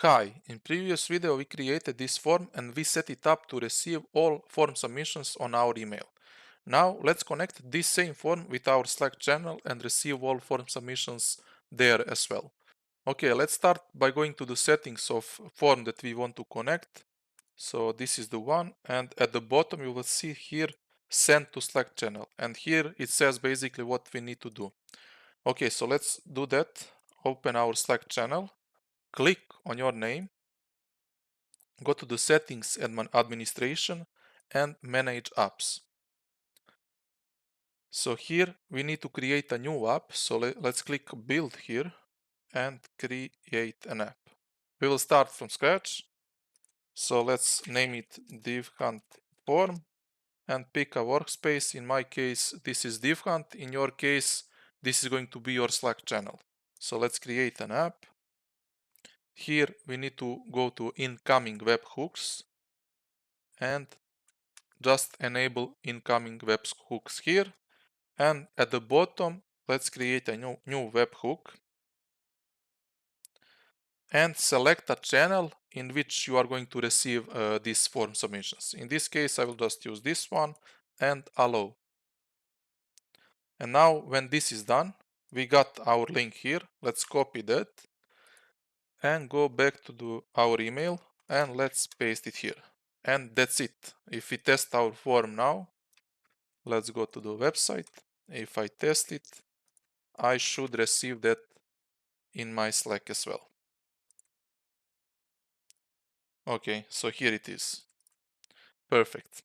Hi, in previous video we created this form and we set it up to receive all form submissions on our email. Now let's connect this same form with our Slack channel and receive all form submissions there as well. Okay, let's start by going to the settings of form that we want to connect. So this is the one, and at the bottom you will see here send to Slack channel, and here it says basically what we need to do. Okay, so let's do that. Open our Slack channel, click on your name, go to the settings and administration and manage apps. So here we need to create a new app. So let's click build here and create an app. We will start from scratch. So let's name it DivHunt form and pick a workspace. In my case, this is DivHunt. In your case, this is going to be your Slack channel. So let's create an app. Here we need to go to incoming webhooks and just enable incoming webhooks here, and at the bottom let's create a new webhook and select a channel in which you are going to receive these form submissions. In this case I will just use this one and allow. And now when this is done, we got our link here. Let's copy that and go back to our email and let's paste it here. And that's it. If we test our form now, let's go to the website. If I test it, I should receive that in my Slack as well. Okay, so here it is. Perfect.